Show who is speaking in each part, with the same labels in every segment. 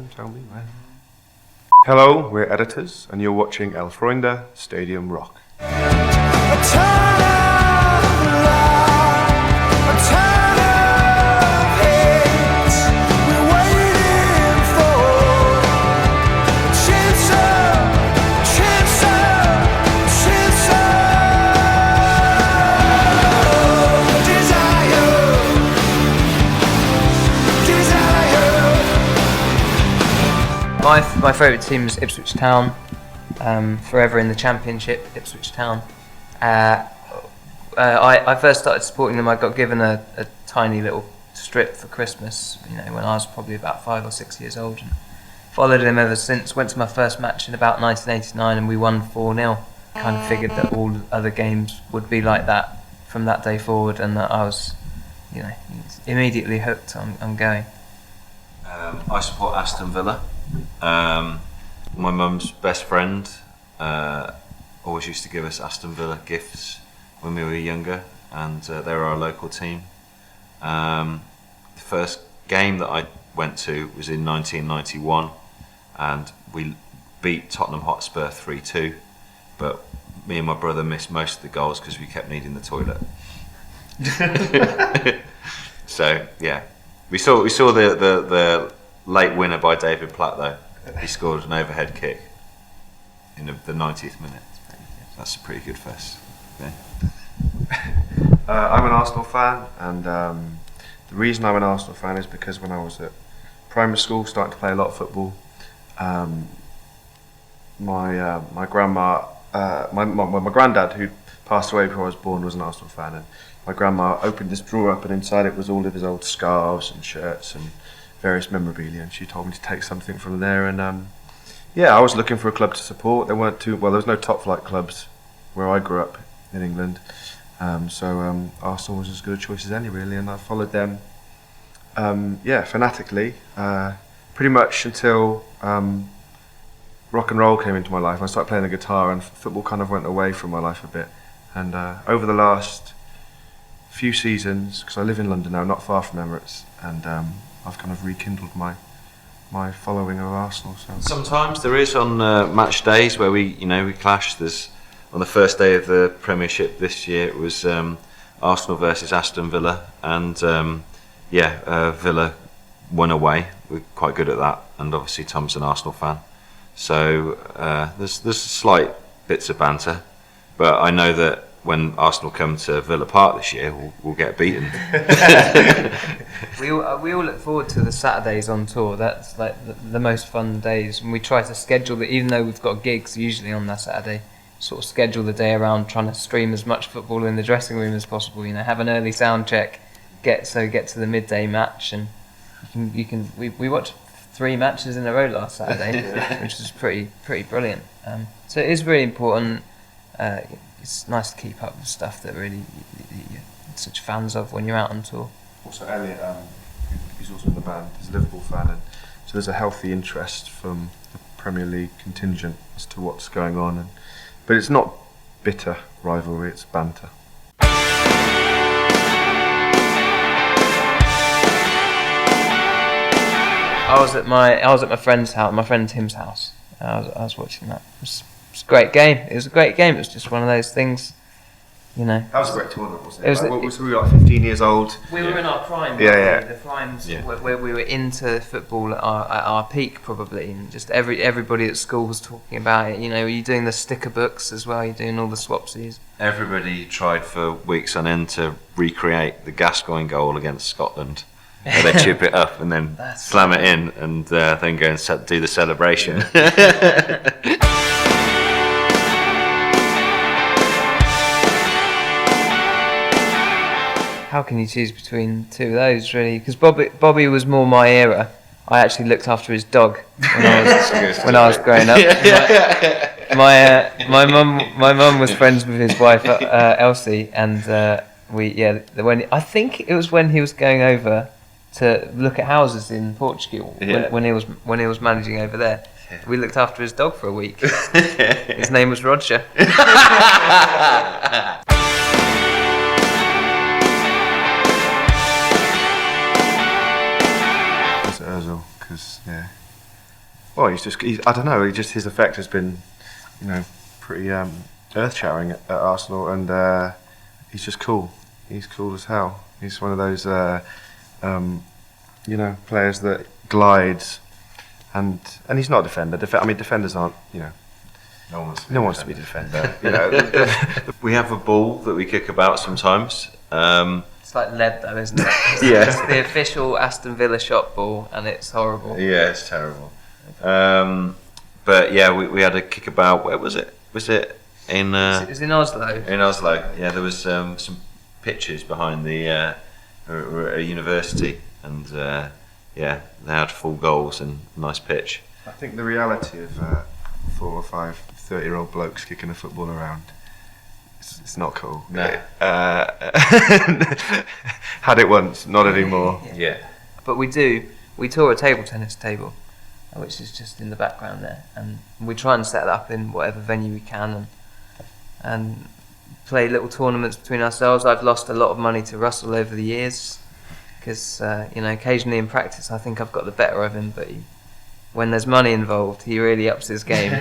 Speaker 1: tell me when. Hello, we're editors, and you're watching 11FREUNDE Stadium Rock.
Speaker 2: My favourite team is Ipswich Town, forever in the Championship, Ipswich Town. I first started supporting them. I got given a tiny little strip for Christmas, when I was probably about 5 or 6 years old, and followed them ever since. Went to my first match in about 1989 and we won 4-0. Kind of figured that all other games would be like that from that day forward, and that I was, immediately hooked on going.
Speaker 3: I support Aston Villa. My mum's best friend always used to give us Aston Villa gifts when we were younger, and they were our local team. The first game that I went to was in 1991, and we beat Tottenham Hotspur 3-2, but me and my brother missed most of the goals because we kept needing the toilet. So yeah, we saw the late winner by David Platt though. He scored an overhead kick in the 90th minute. That's a pretty good first. Yeah.
Speaker 1: I'm an Arsenal fan, and the reason I'm an Arsenal fan is because when I was at primary school, starting to play a lot of football, my grandma, my granddad, who passed away before I was born, was an Arsenal fan, and my grandma opened this drawer up, and inside it was all of his old scarves and shirts and various memorabilia, and she told me to take something from there. And I was looking for a club to support. There weren't there was no top flight clubs where I grew up in England, so Arsenal was as good a choice as any, really, and I followed them fanatically pretty much until rock and roll came into my life. I started playing the guitar, and football kind of went away from my life a bit. And over the last few seasons, because I live in London now, not far from Emirates, and I've kind of rekindled my following of Arsenal. So
Speaker 3: sometimes there is on match days where we clash. There's on the first day of the Premiership this year, it was Arsenal versus Aston Villa, and Villa won away. We're quite good at that, and obviously Tom's an Arsenal fan, so there's slight bits of banter, but I know that when Arsenal come to Villa Park this year, we'll get beaten.
Speaker 2: We all look forward to the Saturdays on tour. That's like the most fun days, and we try to schedule it, even though we've got gigs usually on that Saturday, sort of schedule the day around trying to stream as much football in the dressing room as possible. Have an early sound check, get to the midday match, and we watched 3 matches in a row last Saturday, which was pretty brilliant. So it is really important. It's nice to keep up with stuff that really you're such fans of when you're out on tour.
Speaker 1: Also, Elliot, who's also in the band, is a Liverpool fan, and so there's a healthy interest from the Premier League contingent as to what's going on. But it's not bitter rivalry; it's banter.
Speaker 2: I was at my friend's house, my friend Tim's house. I was watching that. It was a great game. It was a great game. It was just one of those things,
Speaker 1: That was a great tournament, wasn't it? We were like 15 years old.
Speaker 2: We were in our prime. The primes where we were into football at our peak, probably, and just everybody at school was talking about it. Were you doing the sticker books as well? You're doing all the swapsies.
Speaker 3: Everybody tried for weeks on end to recreate the Gascoigne goal against Scotland. Where they chip it up and then slam it in, and then go and do the celebration.
Speaker 2: How can you choose between two of those, really? Because Bobby was more my era. I actually looked after his dog when I was growing up. My mum was friends with his wife Elsie, and I think it was when he was going over to look at houses in Portugal when he was managing over there. We looked after his dog for a week. His name was Roger.
Speaker 1: Because Well, I don't know. His effect has been, pretty earth-shattering at Arsenal, and he's just cool. He's cool as hell. He's one of those, players that glides, and he's not a defender. Defenders aren't,
Speaker 3: No one
Speaker 1: wants to be a defender.
Speaker 3: We have a ball that we kick about sometimes.
Speaker 2: It's like lead, though, isn't it?
Speaker 1: Yeah.
Speaker 2: It's the official Aston Villa shop ball, and it's horrible.
Speaker 3: Yeah, it's terrible. But yeah, we had a kickabout. Where was it? Was it in?
Speaker 2: It was in Oslo.
Speaker 3: In Oslo. Yeah, there was some pitches behind the a university, and they had full goals and nice pitch.
Speaker 1: I think the reality of 4 or 5 30-year-old blokes kicking a football around, it's not cool.
Speaker 3: No.
Speaker 1: Had it once, not anymore.
Speaker 3: Yeah.
Speaker 2: But we tour a table tennis table, which is just in the background there, and we try and set it up in whatever venue we can, and play little tournaments between ourselves. I've lost a lot of money to Russell over the years, because occasionally in practice I think I've got the better of him, but when there's money involved, he really ups his game.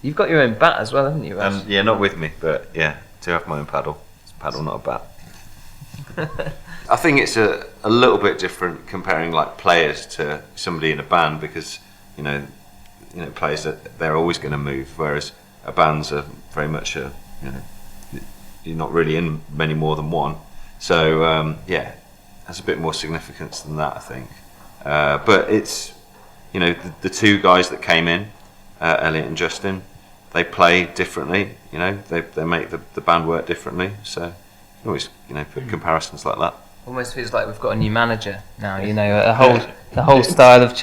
Speaker 2: You've got your own bat as well, haven't you, Russ?
Speaker 3: Yeah, not with me, but yeah, do have my own paddle. It's a paddle, not a bat. I think it's a little bit different comparing like players to somebody in a band, because players that they're always going to move, whereas a band's are very much you're not really in many more than one. So has a bit more significance than that, I think. But it's the 2 guys that came in, Elliot and Justin, they play differently. They make the band work differently. So you can always put comparisons like that.
Speaker 2: Almost feels like we've got a new manager now. The whole style of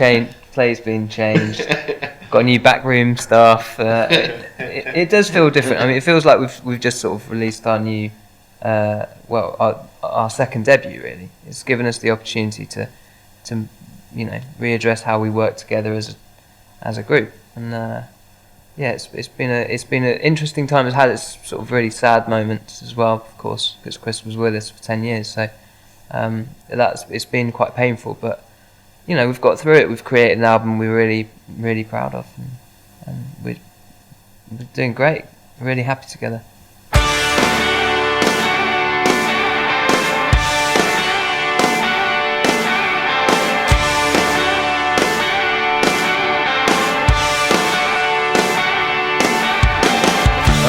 Speaker 2: play's been changed. Got a new backroom staff. It does feel different. I mean, it feels like we've just sort of released our new, our second debut. Really, it's given us the opportunity to readdress how we work together as a group. And it's been an interesting time. It's had its sort of really sad moments as well, of course, because Chris was with us for 10 years. So it's been quite painful, but we've got through it. We've created an album we're really, really proud of, and we're doing great. We're really happy together.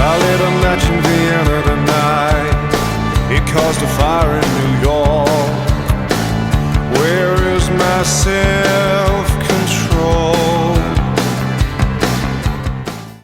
Speaker 4: I lit a match in Vienna tonight. It caused a fire in New York. Where is my sin?